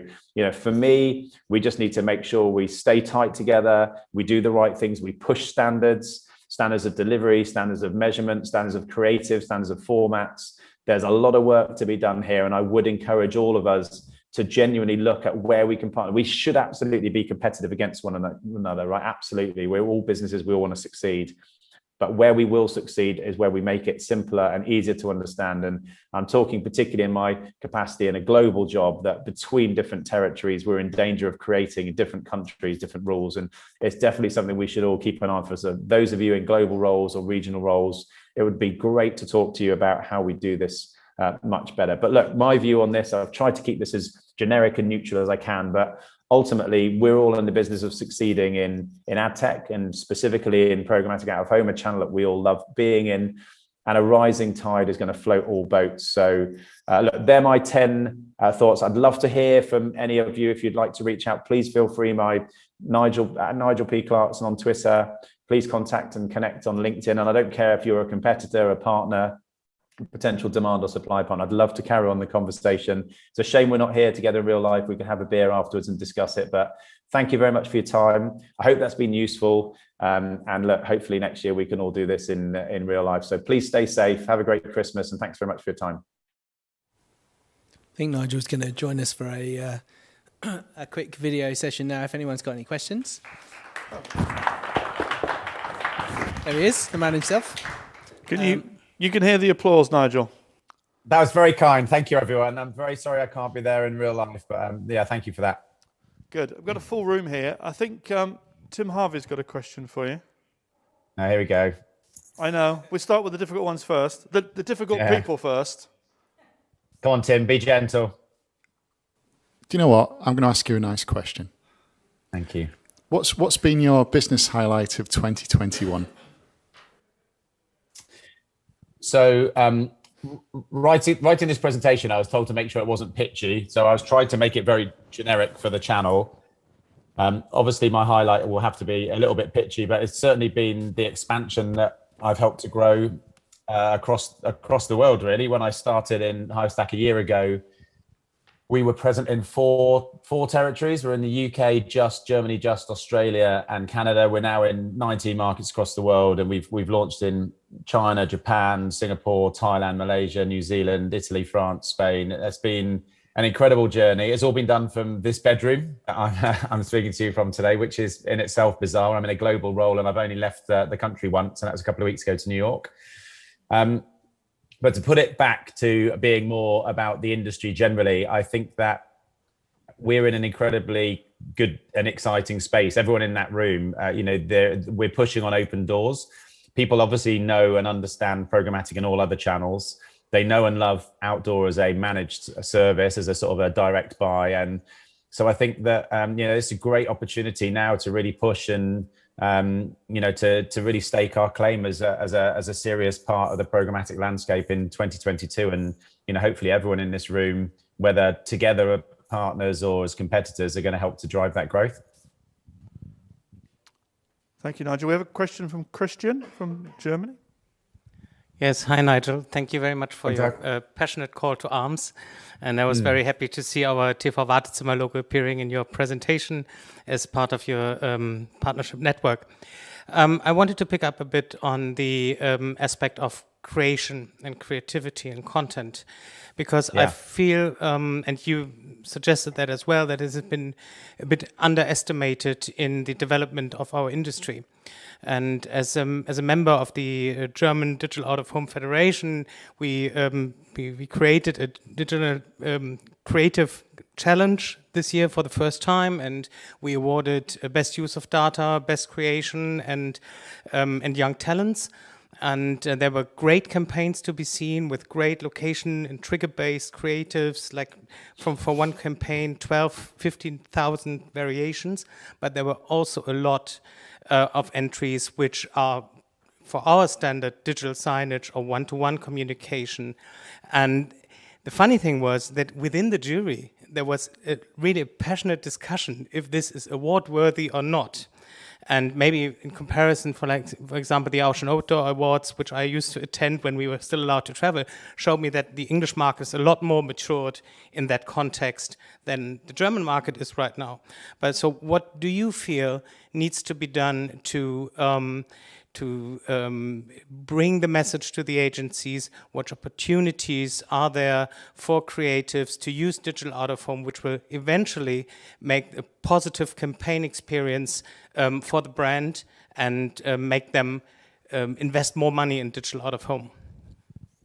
for me, we just need to make sure we stay tight together, we do the right things, we push standards of delivery, standards of measurement, standards of creative, standards of formats. There's a lot of work to be done here, and I would encourage all of us to genuinely look at where we can partner. We should absolutely be competitive against one another, right? Absolutely. We're all businesses, we all want to succeed. But where we will succeed is where we make it simpler and easier to understand. And I'm talking particularly in my capacity in a global job, that between different territories, we're in danger of creating in different countries, different rules. And it's definitely something we should all keep an eye on for. So those of you in global roles or regional roles, it would be great to talk to you about how we do this much better. But look, my view on this, I've tried to keep this as generic and neutral as I can, but ultimately, we're all in the business of succeeding in ad tech, and specifically in programmatic out of home, a channel that we all love being in, and a rising tide is going to float all boats. So look, they're my 10 thoughts. I'd love to hear from any of you. If you'd like to reach out, please feel free. My Nigel P. Clarkson on Twitter. Please contact and connect on LinkedIn. And I don't care if you're a competitor, a partner, potential demand or supply partner. I'd love to carry on the conversation. It's a shame we're not here together in real life. We can have a beer afterwards and discuss it, but thank you very much for your time. I hope that's been useful. And look, hopefully next year we can all do this in real life. So please stay safe, have a great Christmas, and thanks very much for your time.
I think Nigel's going to join us for a quick video session now if anyone's got any questions. There he is, the man himself.
You can hear the applause, Nigel.
That was very kind. Thank you, everyone. I'm very sorry I can't be there in real life, but yeah, thank you for that.
Good. I've got a full room here. I think Tim Harvey's got a question for you.
Now, here we go.
I know. We start with the difficult ones first. The difficult people first.
Come on, Tim, be gentle.
Do you know what? I'm going to ask you a nice question.
Thank you.
What's been your business highlight of 2021?
So writing this presentation, I was told to make sure it wasn't pitchy. So I was trying to make it very generic for the channel. Obviously, my highlight will have to be a little bit pitchy, but it's certainly been the expansion that I've helped to grow across the world, really. When I started in Hivestack a year ago, we were present in four territories. We're in the UK, just Germany, just Australia and Canada. We're now in 19 markets across the world, and we've launched in China, Japan, Singapore, Thailand, Malaysia, New Zealand, Italy, France, Spain. It's been an incredible journey. It's all been done from this bedroom that I'm speaking to you from today, which is in itself bizarre. I'm in a global role, and I've only left the country once, and that was a couple of weeks ago to New York. But to put it back to being more about the industry generally, I think that we're in an incredibly good and exciting space. Everyone in that room, we're pushing on open doors. People obviously know and understand programmatic and all other channels. They know and love outdoor as a managed service, as a sort of a direct buy. And so I think that, it's a great opportunity now to really push and, to really stake our claim as a serious part of the programmatic landscape in 2022. And, hopefully everyone in this room, whether together as partners or as competitors, are going to help to drive that growth.
Thank you, Nigel. We have a question from Christian from Germany.
Yes, hi Nigel. Thank you very much for your passionate call to arms. And I was very happy to see our TV Wartezimmer logo appearing in your presentation as part of your partnership network. I wanted to pick up a bit on the aspect of creation and creativity and content, because I feel, and you suggested that as well, that it has been a bit underestimated in the development of our industry. And as a member of the German Digital Out of Home Federation, we created a digital creative challenge this year for the first time, and we awarded best use of data, best creation, and young talents. And there were great campaigns to be seen with great location and trigger-based creatives, like for one campaign, 15,000 variations. But there were also a lot of entries which are, for our standard, digital signage or one-to-one communication. And the funny thing was that within the jury, there was a really passionate discussion if this is award-worthy or not. And maybe in comparison, for example, the Ocean Outdoor Awards, which I used to attend when we were still allowed to travel, showed me that the English market is a lot more matured in that context than the German market is right now. But so what do you feel needs to be done to bring the message to the agencies? What opportunities are there for creatives to use digital out of home, which will eventually make a positive campaign experience for the brand and make them invest more money in digital out of home?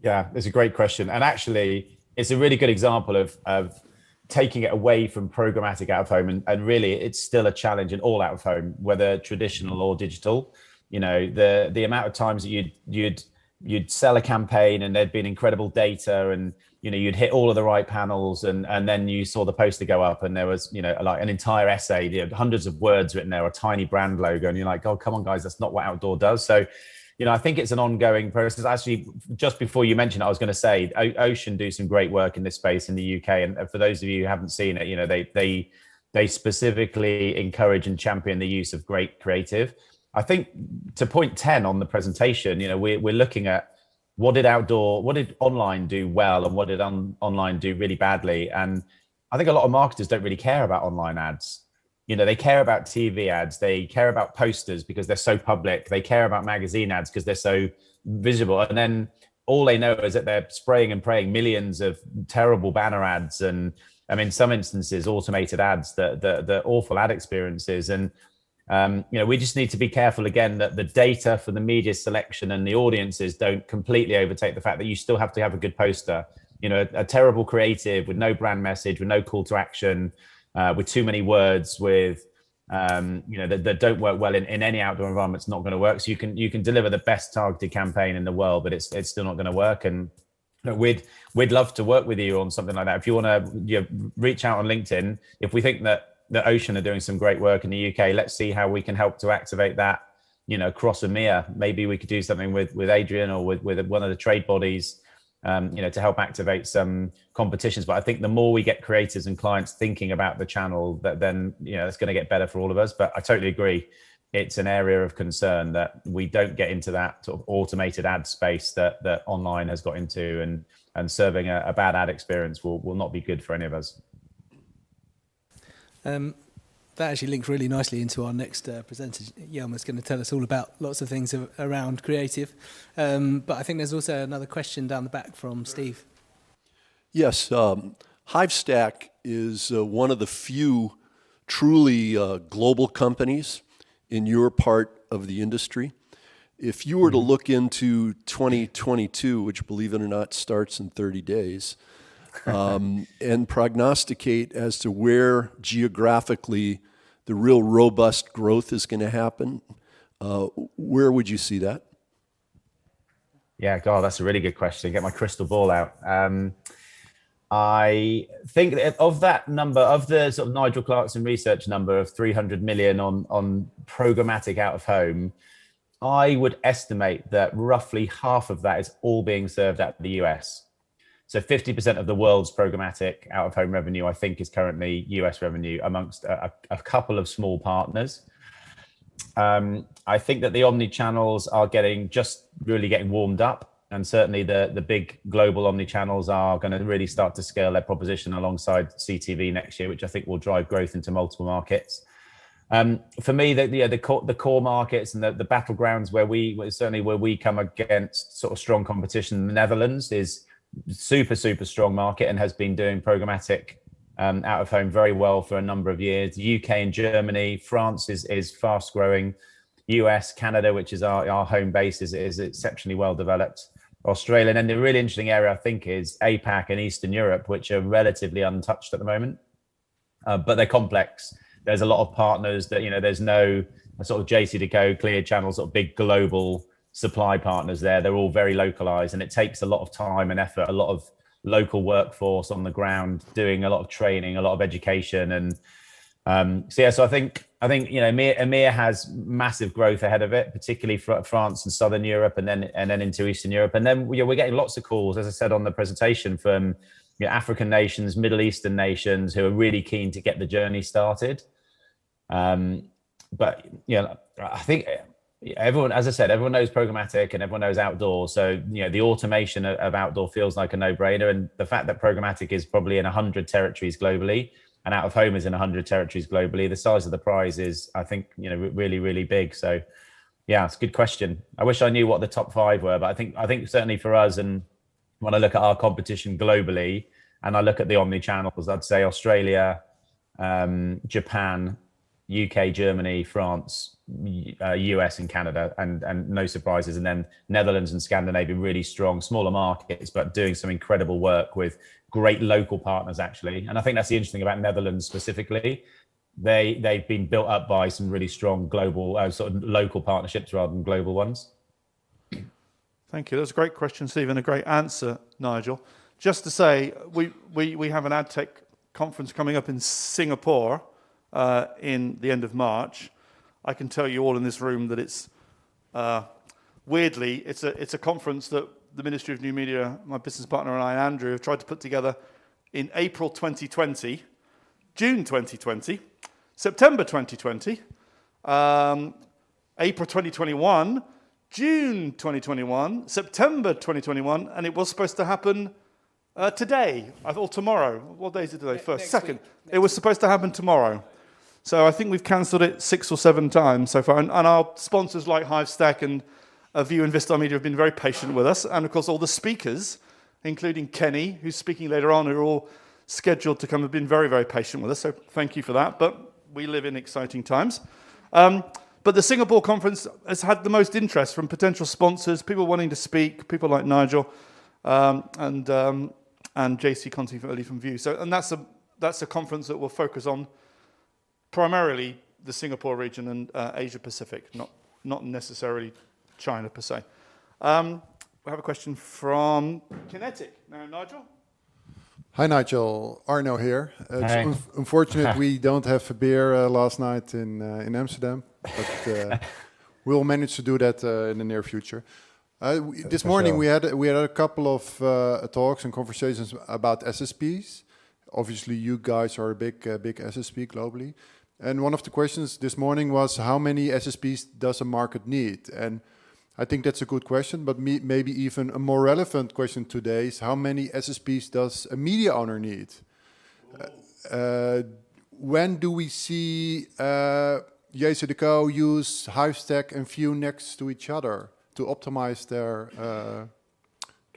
Yeah, it's a great question. And actually, it's a really good example of taking it away from programmatic out of home. And really, it's still a challenge in all out of home, whether traditional or digital. The amount of times that you'd sell a campaign and there'd been incredible data, and you'd hit all of the right panels, and then you saw the poster go up and there was like an entire essay, hundreds of words written there, a tiny brand logo, and you're like, oh, come on guys, that's not what outdoor does. So I think it's an ongoing process. Actually, just before you mentioned it, I was going to say Ocean do some great work in this space in the UK, and for those of you who haven't seen it, they specifically encourage and champion the use of great creative. I think to point 10 on the presentation, we're looking at what did online do well and what did online do really badly. And I think a lot of marketers don't really care about online ads. They care about TV ads. They care about posters because they're so public. They care about magazine ads because they're so visible. And then all they know is that they're spraying and praying millions of terrible banner ads. And in some instances, automated ads, the awful ad experiences. And We just need to be careful again that the data for the media selection and the audiences don't completely overtake the fact that you still have to have a good poster. A terrible creative with no brand message, with no call to action, with too many words, with that don't work well in any outdoor environment. It's not going to work. So you can deliver the best targeted campaign in the world, but it's still not going to work. And we'd love to work with you on something like that. If you want to reach out on LinkedIn, if we think that Ocean are doing some great work in the UK, let's see how we can help to activate that, across EMEA. Maybe we could do something with Adrian or with one of the trade bodies, to help activate some competitions. But I think the more we get creators and clients thinking about the channel, that then, it's going to get better for all of us. But I totally agree. It's an area of concern that we don't get into that sort of automated ad space that online has got into, and serving a bad ad experience will not be good for any of us.
That actually links really nicely into our next presenter. Jelmer's going to tell us all about lots of things around creative. But I think there's also another question down the back from Steve.
Yes, Hivestack is one of the few truly global companies in your part of the industry. If you were to look into 2022, which, believe it or not, starts in 30 days, and prognosticate as to where geographically the real robust growth is going to happen, where would you see that?
Yeah, God, that's a really good question. Get my crystal ball out. I think of that number, of the sort of Nigel Clarkson research number of 300 million on programmatic out of home, I would estimate that roughly half of that is all being served at the US. So 50% of the world's programmatic out of home revenue, I think, is currently US revenue amongst a couple of small partners. I think that the omni-channels are really getting warmed up. And certainly the big global omni-channels are going to really start to scale their proposition alongside CTV next year, which I think will drive growth into multiple markets. For me, the core markets and the battlegrounds where we come against sort of strong competition, the Netherlands is super strong market and has been doing programmatic out of home very well for a number of years. The UK and Germany, France is fast growing. US, Canada, which is our home base, is exceptionally well developed. Australia, and then the really interesting area I think is APAC and Eastern Europe, which are relatively untouched at the moment, but they're complex. There's a lot of partners that, there's no sort of JCDecaux, Clear Channel, sort of big global supply partners there. They're all very localized, and it takes a lot of time and effort, a lot of local workforce on the ground doing a lot of training, a lot of education. And so I think EMEA has massive growth ahead of it, particularly for France and Southern Europe, and then into Eastern Europe. And then we're getting lots of calls, as I said on the presentation, from African nations, Middle Eastern nations who are really keen to get the journey started. But I think everyone, as I said, everyone knows programmatic and everyone knows outdoor. So the automation of outdoor feels like a no-brainer, and the fact that programmatic is probably in 100 territories globally and out of home is in 100 territories globally, the size of the prize is, I think, really big. So yeah, it's a good question. I wish I knew what the top 5 were, but I think certainly for us, and when I look at our competition globally and I look at the omni-channels, I'd say Australia, Japan, UK, Germany, France, US and Canada, and no surprises. And then Netherlands and Scandinavia, really strong, smaller markets, but doing some incredible work with great local partners, actually. And I think that's the interesting about Netherlands specifically. They've been built up by some really strong global, sort of local partnerships rather than global ones.
Thank you. That's a great question, Steve, and a great answer, Nigel. Just to say, we have an AdTech conference coming up in Singapore in the end of March. I can tell you all in this room that it's weirdly it's a conference that the Ministry of New Media, my business partner and I, Andrew, have tried to put together in April 2020, June 2020, September 2020, April 2021, June 2021, September 2021, and it was supposed to happen today, or tomorrow. What day is it today? First, second. It was supposed to happen tomorrow. So I think we've cancelled it 6 or 7 times so far. And our sponsors like Hivestack and View and Vistar Media have been very patient with us. And of course, all the speakers, including Kenny, who's speaking later on, who are all scheduled to come, have been very patient with us. So thank you for that. But we live in exciting times. But the Singapore conference has had the most interest from potential sponsors, people wanting to speak, people like Nigel and JC Conti from View. So, and that's a conference that will focus on primarily the Singapore region and Asia Pacific, not necessarily China per se. We have a question from Kinetic. Now, Nigel?
Hi, Nigel. Arno here.
Hey.
It's unfortunate we don't have a beer last night in Amsterdam, but we'll manage to do that in the near future. This morning
sure.
we had a couple of talks and conversations about SSPs. Obviously, you guys are a big SSP globally. And one of the questions this morning was, how many SSPs does a market need? And I think that's a good question, but maybe even a more relevant question today is, how many SSPs does a media owner need? When do we see JC use Hivestack and View next to each other to optimize their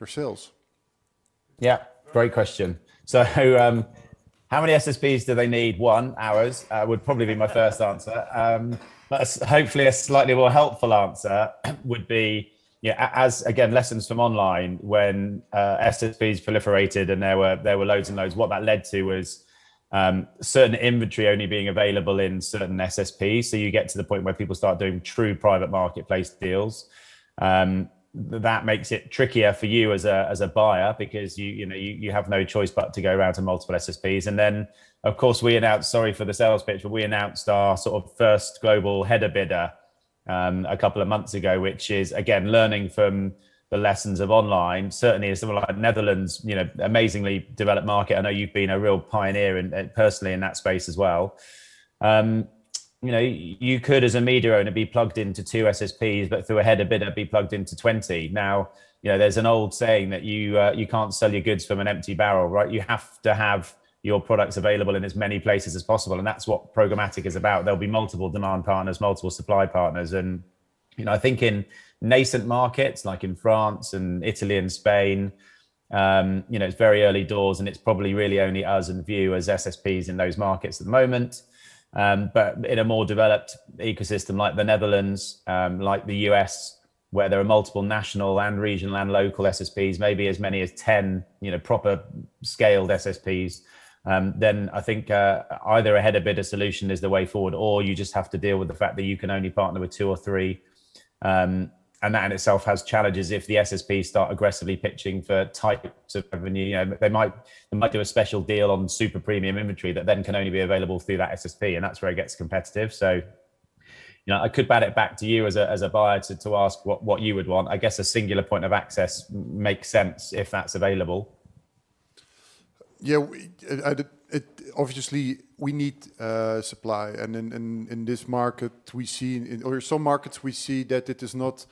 sales?
Yeah, great question. So how many SSPs do they need? One, ours, would probably be my first answer. But hopefully a slightly more helpful answer would be, as again, lessons from online, when SSPs proliferated and there were loads and loads, what that led to was certain inventory only being available in certain SSPs. So you get to the point where people start doing true private marketplace deals. That makes it trickier for you as a buyer, because you have no choice but to go around to multiple SSPs. And then, of course, we announced, sorry for the sales pitch, but we announced our sort of first global header bidder a couple of months ago, which is, again, learning from the lessons of online. Certainly in somewhere like Netherlands, amazingly developed market. I know you've been a real pioneer personally in that space as well. You could, as a media owner, be plugged into 2 SSPs, but through a header bidder be plugged into 20. Now, there's an old saying that you can't sell your goods from an empty barrel, right? You have to have your products available in as many places as possible. And that's what programmatic is about. There'll be multiple demand partners, multiple supply partners. And, I think in nascent markets like in France and Italy and Spain, it's very early doors, and it's probably really only us and View as SSPs in those markets at the moment. But in a more developed ecosystem like the Netherlands, like the US, where there are multiple national and regional and local SSPs, maybe as many as 10, proper scaled SSPs, then I think either a header bidder solution is the way forward, or you just have to deal with the fact that you can only partner with 2 or 3. And that in itself has challenges if the SSPs start aggressively pitching for types of revenue. They might do a special deal on super premium inventory that then can only be available through that SSP, and that's where it gets competitive. So, I could bat it back to you as a buyer to ask what you would want. I guess a singular point of access makes sense if that's available.
Yeah, obviously we need supply, and in this market we see, or some markets we see that it is not.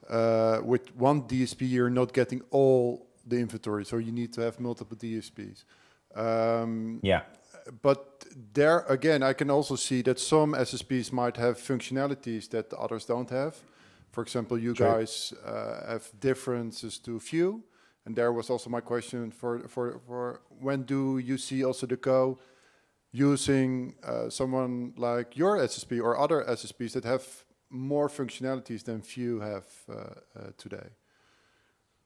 With one DSP, you're not getting all the inventory, so you need to have multiple DSPs. But there again, I can also see that some SSPs might have functionalities that the others don't have. For example, you guys have differences to View, and there was also my question for when do you see also the go using someone like your SSP or other SSPs that have more functionalities than View have today?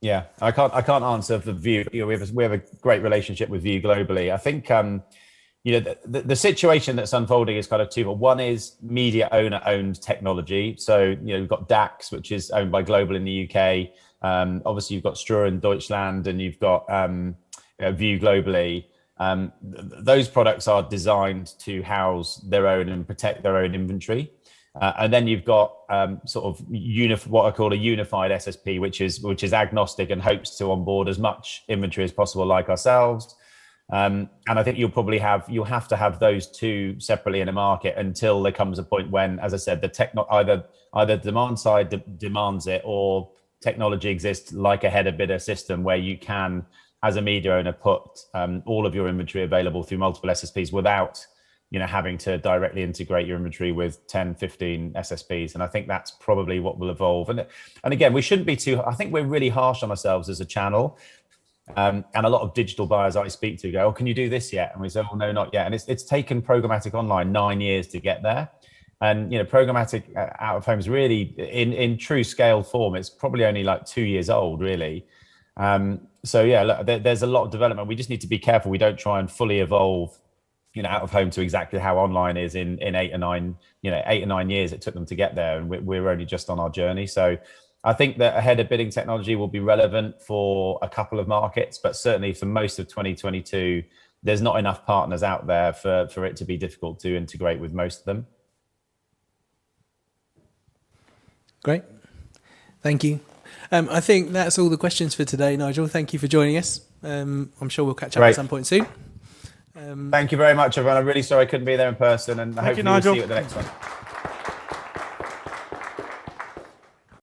Yeah, I can't answer for View. We have a great relationship with View globally. I think the situation that's unfolding is kind of two. One is media owner owned technology. So we've got DAX, which is owned by Global in the UK. Obviously, you've got Ströer in Deutschland, and you've got View globally. Those products are designed to house their own and protect their own inventory. And then you've got sort of what I call a unified SSP, which is agnostic and hopes to onboard as much inventory as possible, like ourselves. And I think you'll have to have those two separately in a market until there comes a point when, as I said, the either demand side demands it, or technology exists like a header bidder system where you can, as a media owner, put all of your inventory available through multiple SSPs without having to directly integrate your inventory with 10, 15 SSPs. And I think that's probably what will evolve. And again, we shouldn't be I think we're really harsh on ourselves as a channel. And a lot of digital buyers I speak to go, "Oh, can you do this yet?" And we say, "Oh, no, not yet." And it's taken programmatic online 9 years to get there. And programmatic out of home is really in true scale form. It's probably only like 2 years old, really. So yeah, look, there's a lot of development. We just need to be careful we don't try and fully evolve, out of home to exactly how online is in 8 or 9 years it took them to get there, and we're only just on our journey. So I think that a header bidding technology will be relevant for a couple of markets, but certainly for most of 2022, there's not enough partners out there for it to be difficult to integrate with most of them.
Great. Thank you. I think that's all the questions for today, Nigel. Thank you for joining us. I'm sure we'll catch up at some point soon.
Thank you very much, everyone. I'm really sorry I couldn't be there in person, and I hope we'll see you at the next one.